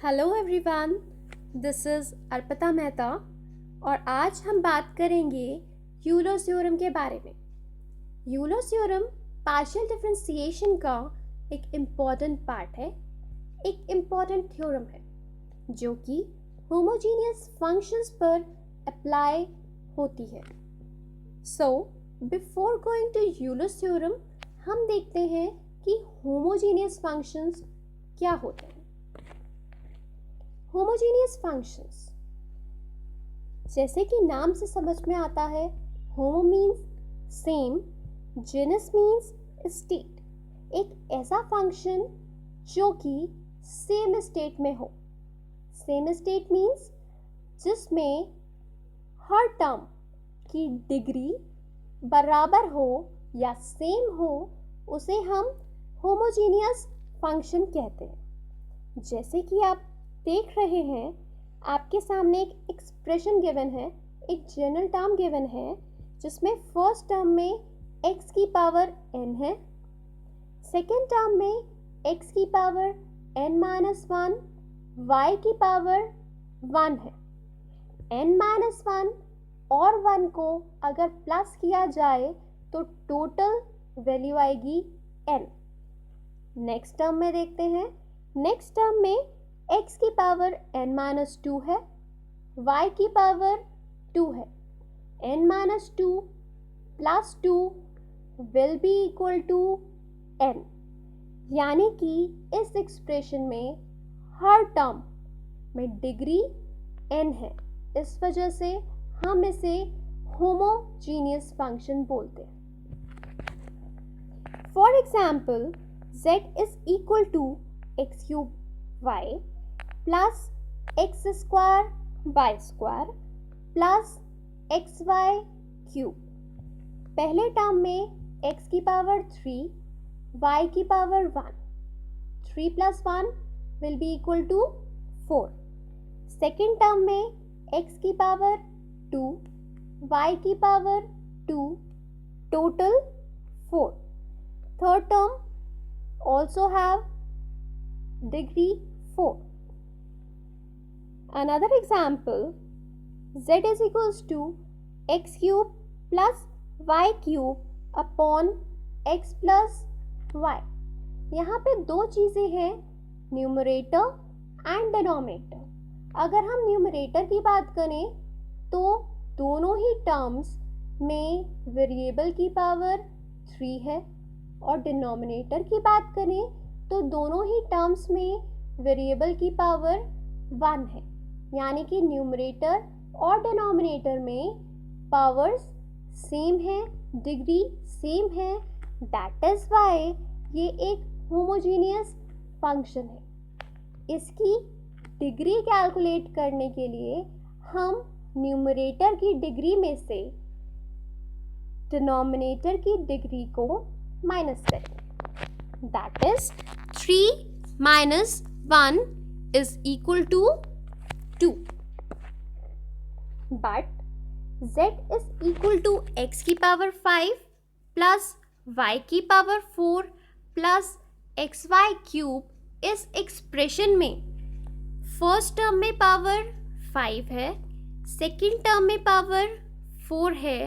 Hello everyone, this is Arpita Mehta और आज हम बात करेंगे यूलर्स थ्योरम के बारे में। यूलर्स थ्योरम पार्शियल डिफरेंशिएशन का एक इम्पॉर्टेंट पार्ट है, एक इम्पॉर्टेंट थ्योरम है जो कि होमोजीनियस फंक्शंस पर अप्लाई होती है। So before going to Euler's theorem हम देखते हैं कि होमोजीनियस फंक्शंस क्या होते हैं। होमोजीनियस फंक्शंस, जैसे कि नाम से समझ में आता है, homo means same, genus means state. एक ऐसा फंक्शन जो कि सेम स्टेट में हो। सेम स्टेट मीन्स जिसमें हर टर्म की डिग्री बराबर हो या सेम हो, उसे हम होमोजीनियस फंक्शन कहते हैं। जैसे कि आप देख रहे हैं, आपके सामने एक एक्सप्रेशन गिवन है, एक जनरल टर्म गिवन है जिसमें फर्स्ट टर्म में x की पावर n है, सेकेंड टर्म में x की पावर n-1, y की पावर 1 है। n-1 और 1 को अगर प्लस किया जाए तो टोटल वैल्यू आएगी n। नेक्स्ट टर्म में देखते हैं, नेक्स्ट टर्म में x की पावर n-2 है, y की पावर 2 है। n-2 plus 2 will be equal to n, यानी कि इस एक्सप्रेशन में हर टर्म में डिग्री n है। इस वजह से हम इसे होमोजीनियस फंक्शन बोलते हैं। For example, z is equal to x cube y plus x square y square plus x y cube. पहले टर्म में x की पावर 3, y की पावर 1, 3 प्लस 1 will be equal to 4। Second term में x की power 2, y की power 2, total 4। Third term also have degree 4. Another example, z is equals to x cube plus y cube upon x plus y। यहाँ पे दो चीज़ें हैं, numerator and denominator. अगर हम न्यूमरेटर की बात करें तो दोनों ही टर्म्स में वेरिएबल की पावर 3 है, और डिनोमिनेटर की बात करें तो दोनों ही टर्म्स में वेरिएबल की पावर 1 है, यानी कि न्यूमरेटर और डिनोमिनेटर में पावर्स सेम है, डिग्री सेम है। दैट इज़ वाई ये एक होमोजीनियस फंक्शन है। इसकी डिग्री कैलकुलेट करने के लिए हम न्यूमरेटर की डिग्री में से डिनोमिनेटर की डिग्री को माइनस करें। That is 3 minus 1 is equal to 2. But z is equal to x की पावर 5 प्लस y की पावर 4 प्लस xy क्यूब। इस एक्सप्रेशन में फर्स्ट टर्म में पावर 5 है, सेकेंड टर्म में पावर 4 है,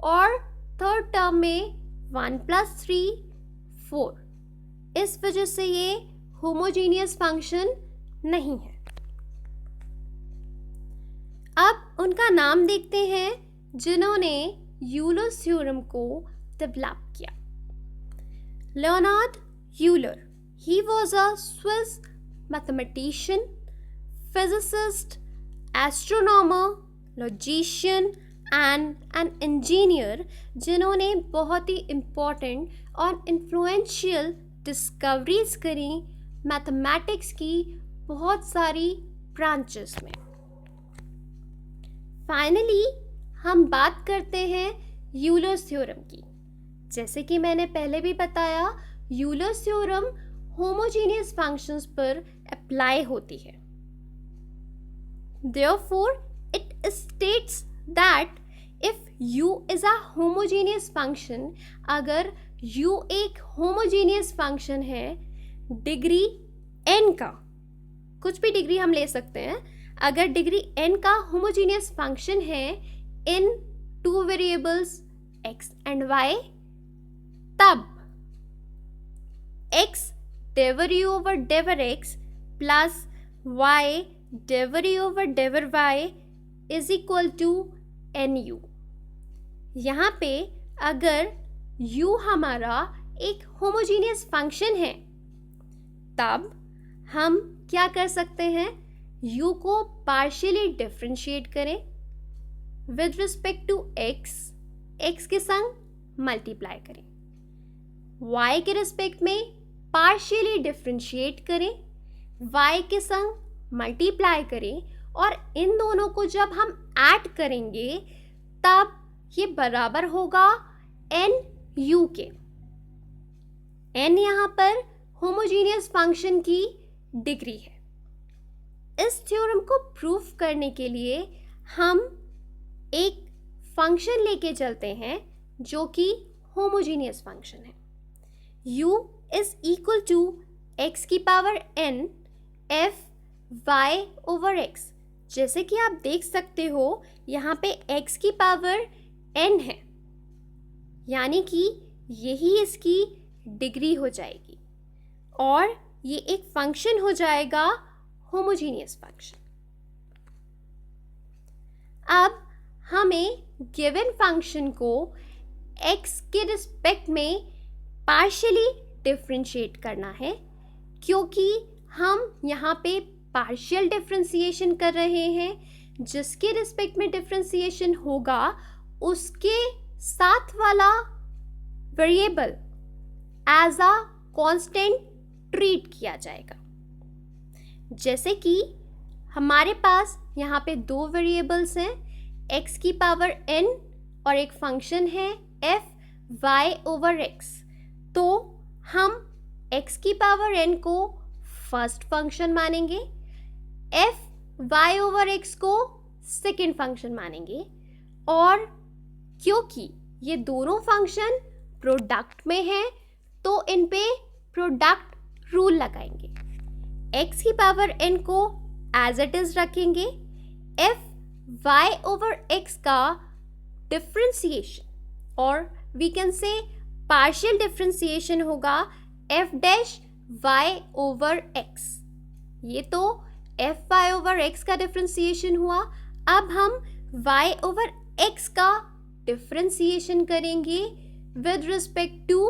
और थर्ड टर्म में 1 प्लस 3 4। इस वजह से ये होमोजीनियस फंक्शन नहीं है। अब उनका नाम देखते हैं जिन्होंने यूलर्स थ्योरम को डेवलप किया। Leonard Euler, he was a Swiss mathematician, physicist, astronomer, logician and an engineer, जिन्होंने बहुत ही इम्पोर्टेंट और इन्फ्लुएंशियल डिस्कवरीज करी मैथमेटिक्स की बहुत सारी ब्रांचेस में। फाइनली हम बात करते हैं यूलर्स थ्योरम की। जैसे कि मैंने पहले भी बताया, यूलर्स थ्योरम होमोजीनियस फंक्शंस पर अप्लाई होती है। Therefore, it states that if u is a homogeneous function, अगर u एक homogeneous function है डिग्री n का, कुछ भी डिग्री हम ले सकते हैं। अगर डिग्री n का होमोजीनियस फंक्शन है in two variables x and y, तब x डेवरी ओवर डेवर x प्लस y डेवरी ओवर डेवर y is equal to nu। यहाँ पे अगर u हमारा एक होमोजीनियस फंक्शन है, तब हम क्या कर सकते हैं, u को पार्शियली डिफरेंशिएट करें विद रिस्पेक्ट टू x के संग मल्टीप्लाई करें, y के रिस्पेक्ट में पार्शियली डिफरेंशिएट करें, y के संग मल्टीप्लाई करें, और इन दोनों को जब हम ऐड करेंगे तब ये बराबर होगा nu के। n यहाँ पर होमोजीनियस फंक्शन की डिग्री है। इस थ्योरम को प्रूफ करने के लिए हम एक फंक्शन लेके चलते हैं जो कि होमोजीनियस फंक्शन है। u is equal to x की power n f y over x। जैसे कि आप देख सकते हो यहाँ पे x की पावर n है, यानी कि यही इसकी डिग्री हो जाएगी और ये एक फंक्शन हो जाएगा होमोजीनियस फंक्शन। अब हमें गिवन फंक्शन को x के रिस्पेक्ट में पार्शियली डिफरेंशिएट करना है, क्योंकि हम यहाँ पे पार्शियल डिफरेंशिएशन कर रहे हैं। जिसके रिस्पेक्ट में डिफरेंशिएशन होगा उसके साथ वाला variable as a constant treat किया जाएगा। जैसे कि हमारे पास यहाँ पे दो वेरिएबल्स हैं, x की पावर n और एक फंक्शन है f y ओवर x। तो हम x की पावर n को फर्स्ट फंक्शन मानेंगे, f y ओवर x को सेकेंड फंक्शन मानेंगे, और क्योंकि ये दोनों फंक्शन प्रोडक्ट में हैं तो इन पे प्रोडक्ट रूल लगाएंगे। x की पावर n को एज इट इज रखेंगे, f y ओवर x का डिफरेंशिएशन और we can say partial differentiation होगा f dash y over x। ये तो f y ओवर x का डिफरेंशिएशन हुआ। अब हम y ओवर x का डिफरेंशिएशन करेंगे विद रिस्पेक्ट टू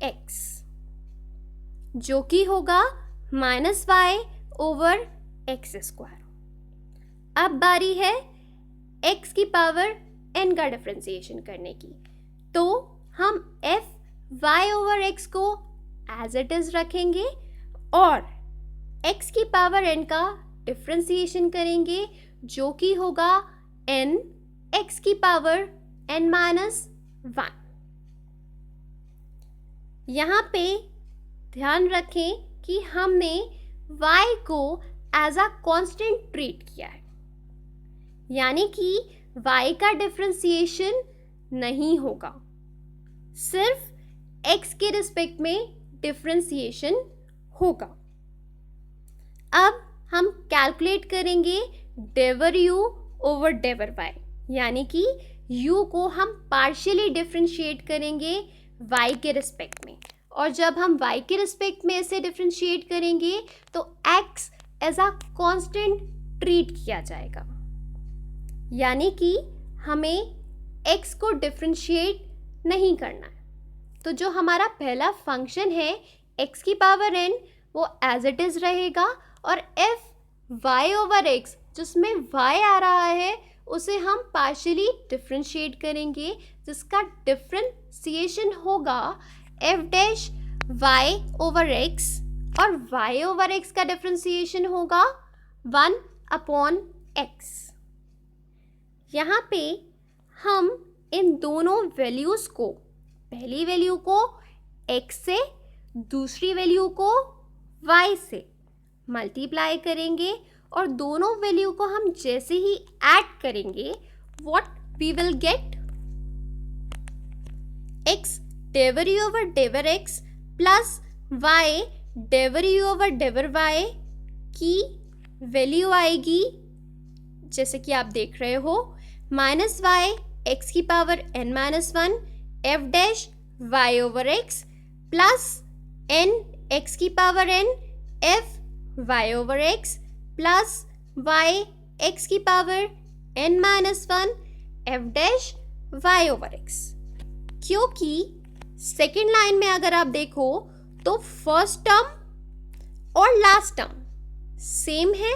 x, जो कि होगा minus y over x square. अब बारी है x की पावर n का डिफरेंशिएशन करने की, तो हम f y ओवर x को एज इट इज रखेंगे और x की पावर n का डिफरेंशिएशन करेंगे, जो कि होगा n x की पावर n माइनस 1। यहाँ पे ध्यान रखें कि हमने y को एज अ कांस्टेंट ट्रीट किया है, यानी कि y का डिफरेंशिएशन नहीं होगा, सिर्फ x के रिस्पेक्ट में डिफरेंशिएशन होगा। अब हम कैलकुलेट करेंगे डेवर u ओवर डेवर y, यानी कि u को हम पार्शियली डिफरेंशिएट करेंगे y के रिस्पेक्ट में, और जब हम y के रिस्पेक्ट में इसे डिफरेंशिएट करेंगे तो x as a constant treat किया जाएगा, यानी कि हमें x को डिफरेंशिएट नहीं करना है। तो जो हमारा पहला फंक्शन है x की पावर n वो एज इट इज रहेगा, और f y ओवर x जिसमें y आ रहा है उसे हम पार्शियली डिफरेंशिएट करेंगे, जिसका डिफरेंशिएशन होगा f dash y over x, और y ओवर x का डिफरेंशिएशन होगा 1 अपॉन x। यहाँ पे हम इन दोनों वैल्यूज़ को, पहली वैल्यू को x से, दूसरी वैल्यू को y से मल्टीप्लाई करेंगे, और दोनों वैल्यू को हम जैसे ही ऐड करेंगे what we will get, x डेवरी ओवर डेवर x प्लस y डेवरी ओवर डेवर y की वैल्यू आएगी, जैसे कि आप देख रहे हो, माइनस वाई एक्स की power n minus one f dash y over x plus n x की power n f y over x plus y x की power n minus one f dash y over x. क्योंकि second line में अगर आप देखो तो first term और last term same है,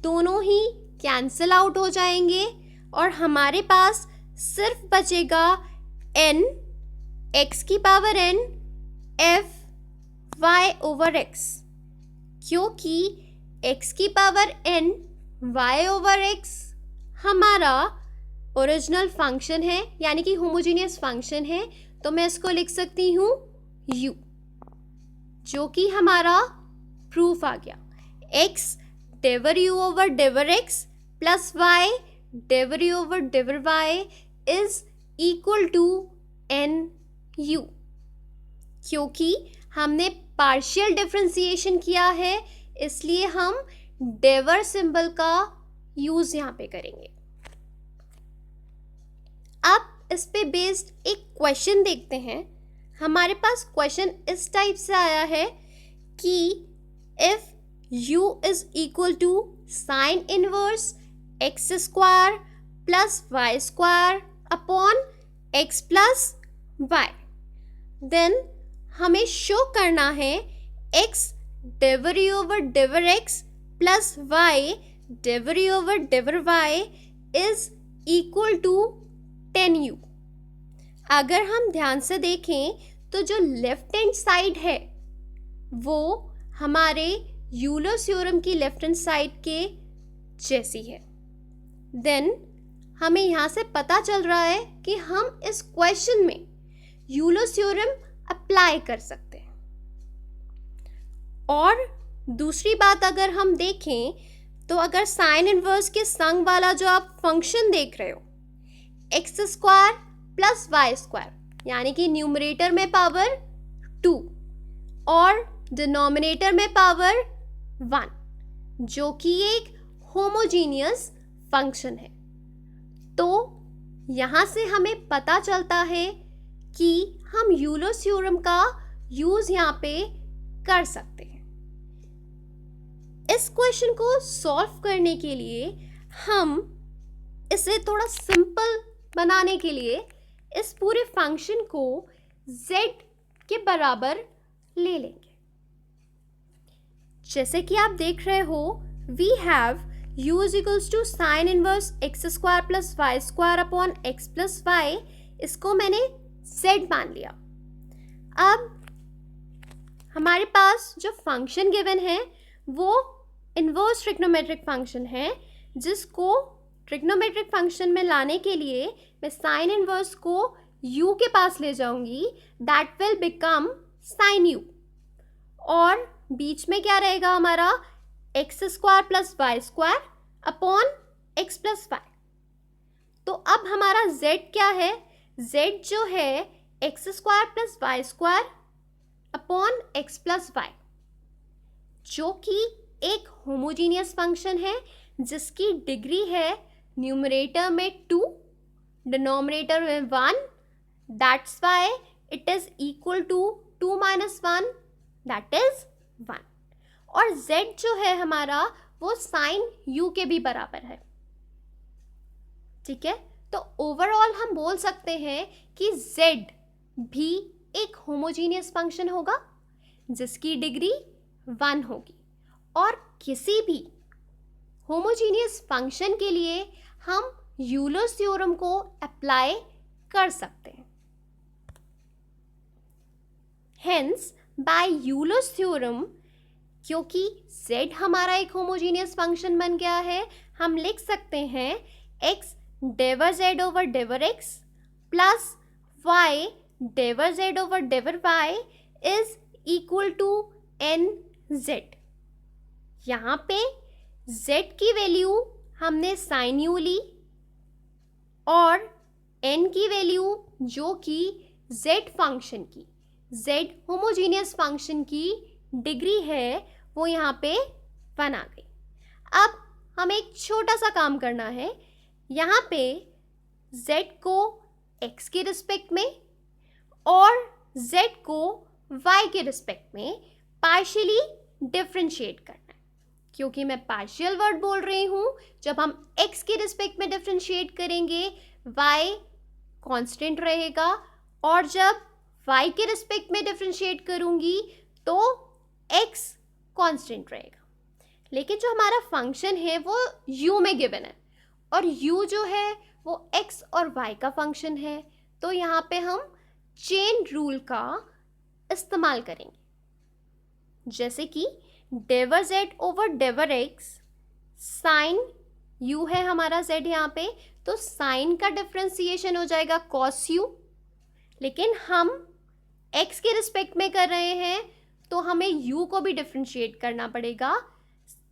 दोनों ही कैंसिल आउट हो जाएंगे और हमारे पास सिर्फ बचेगा n x की power n f y over x। क्योंकि x की power n y over x हमारा ओरिजिनल फंक्शन है, यानी कि होमोजीनियस फंक्शन है, तो मैं इसको लिख सकती हूँ u, जो कि हमारा प्रूफ आ गया। x डेवर u ओवर डेवर x प्लस y डेवर u ओवर डेवर y is equal to n u। क्योंकि हमने पार्शियल डिफरेंशिएशन किया है, इसलिए हम डेवर सिंबल का यूज यहाँ पे करेंगे। अब इस पे बेस्ड एक क्वेश्चन देखते हैं। हमारे पास क्वेश्चन इस टाइप से आया है कि if u is equal to sine inverse x square plus y square upon x plus y, then हमें शो करना है x डेवर u ओवर डेवर x प्लस y डेवर u ओवर डेवर y is equal to 10u। अगर हम ध्यान से देखें तो जो लेफ्ट हैंड साइड है वो हमारे यूलर्स थ्योरम की लेफ्ट हैंड साइड के जैसी है। देन हमें यहाँ से पता चल रहा है कि हम इस क्वेश्चन में यूलर्स थ्योरम अप्लाई कर सकते हैं। और दूसरी बात अगर हम देखें तो अगर साइन इनवर्स के संग वाला जो आप फंक्शन देख रहे हो x square plus y square, यानी कि न्यूमरेटर में पावर 2 और डिनोमिनेटर में पावर 1, जो कि एक होमोजीनियस फंक्शन है, तो यहाँ से हमें पता चलता है कि हम यूलर्स थ्योरम का यूज यहाँ पे कर सकते हैं। इस क्वेश्चन को सॉल्व करने के लिए हम इसे थोड़ा सिंपल बनाने के लिए इस पूरे फंक्शन को z के बराबर ले लेंगे। जैसे कि आप देख रहे हो, we have u is equals to sine inverse x square plus y square upon x plus y, इसको मैंने z मान लिया। अब हमारे पास जो फंक्शन गिवन है वो इनवर्स ट्रिग्नोमेट्रिक फंक्शन है, जिसको ट्रिग्नोमेट्रिक फंक्शन में लाने के लिए मैं साइन इनवर्स को u के पास ले जाऊंगी, that will become sine u, और बीच में क्या रहेगा हमारा x square plus y square upon x plus y. तो अब हमारा z क्या है, z जो है x square plus y square upon x plus y, जो कि एक होमोजीनियस फंक्शन है जिसकी डिग्री है न्यूमरेटर में 2, डिनोमिनेटर में 1, that's why it is equal to 2 minus 1 that is 1, और z जो है हमारा वो साइन u के भी बराबर है। ठीक है, तो ओवरऑल हम बोल सकते हैं कि z भी एक होमोजीनियस फंक्शन होगा जिसकी डिग्री 1 होगी, और किसी भी होमोजीनियस फंक्शन के लिए हम यूलर्स थ्योरम को अप्लाई कर सकते हैं। हेंस बाय यूलर्स थ्योरम, क्योंकि z हमारा एक होमोजीनियस फंक्शन बन गया है, हम लिख सकते हैं x डेवर z ओवर डेवर x प्लस y डेवर z ओवर डेवर y is equal to nz। यहाँ पे z की वैल्यू हमने साइन u ली और n की वैल्यू जो कि z फंक्शन की, z होमोजीनियस फंक्शन की डिग्री है, वो यहाँ पे 1 आ गई। अब हमें एक छोटा सा काम करना है, यहाँ पे z को x के रिस्पेक्ट में और z को y के रिस्पेक्ट में पार्शियली डिफ्रेंशिएट करना है। क्योंकि मैं पार्शियल वर्ड बोल रही हूँ, जब हम x के रिस्पेक्ट में डिफ्रेंशिएट करेंगे y कांस्टेंट रहेगा, और जब y के रिस्पेक्ट में डिफ्रेंशिएट करूँगी तो x कांस्टेंट रहेगा। लेकिन जो हमारा फंक्शन है वो u में गिवन है, और u जो है वो x और y का फंक्शन है, तो यहाँ पे हम चेन रूल का इस्तेमाल करेंगे। जैसे कि डेवर z ओवर डेवर x, साइन u है हमारा z यहाँ पे, तो साइन का डिफ्रेंसिएशन हो जाएगा cos u, लेकिन हम x के रिस्पेक्ट में कर रहे हैं तो हमें u को भी डिफ्रेंशिएट करना पड़ेगा,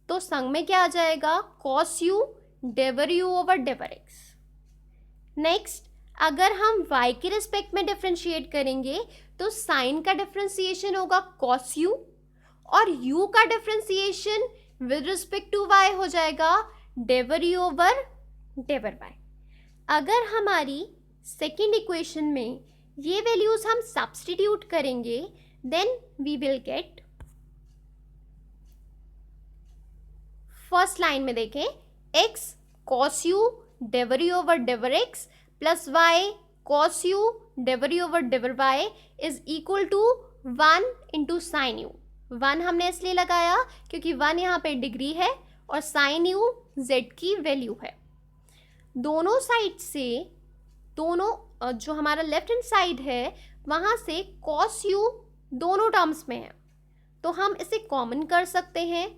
तो संग में क्या आ जाएगा cos u डेवर u ओवर डेवर x। नेक्स्ट, अगर हम y के रिस्पेक्ट में डिफ्रेंशिएट करेंगे तो साइन का डिफ्रेंसिएशन होगा cos u, और u का differentiation with respect to y हो जाएगा डेवर u ओवर डेवर y। अगर हमारी सेकेंड इक्वेशन में ये वैल्यूज हम सब्स्टिट्यूट करेंगे, then we will get, first line में देखें, x cos u डेवर u ओवर डेवर x plus y cos u डेवर u ओवर डेवर y is equal to 1 into sine u। 1 हमने इसलिए लगाया क्योंकि 1 यहाँ पे डिग्री है और साइन u z की वैल्यू है। दोनों साइड से, दोनों जो हमारा लेफ्ट हैंड साइड है वहाँ से cos u दोनों टर्म्स में है, तो हम इसे कॉमन कर सकते हैं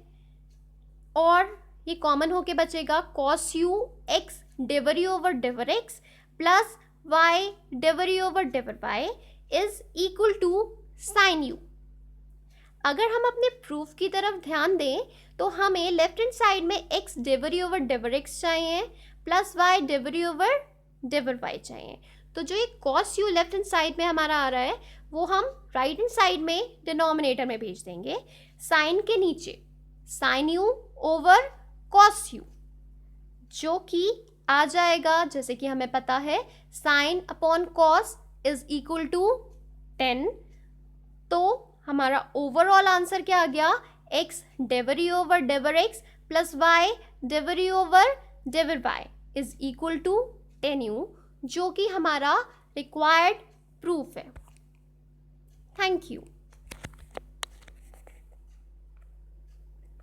और ये कॉमन होके बचेगा cos u x डेवर u ओवर डेवर x प्लस y डेवर u ओवर डेवर y is equal to sine u। अगर हम अपने प्रूफ की तरफ ध्यान दें तो हमें लेफ्ट हैंड साइड में x डेवर u ओवर डेवर x चाहिए प्लस y डेवर u ओवर डेवर y चाहिए, तो जो ये cos u left hand side में हमारा आ रहा है वो हम राइट हैंड साइड में डिनोमिनेटर में भेज देंगे, साइन के नीचे sine u over cos u, जो कि आ जाएगा, जैसे कि हमें पता है sine upon cos is equal to 10। तो हमारा ओवरऑल आंसर क्या आ गया, x डेवर u ओवर डेवर x प्लस y डेवर u ओवर डेवर y is equal to 10u, जो कि हमारा रिक्वायर्ड प्रूफ है। Thank you.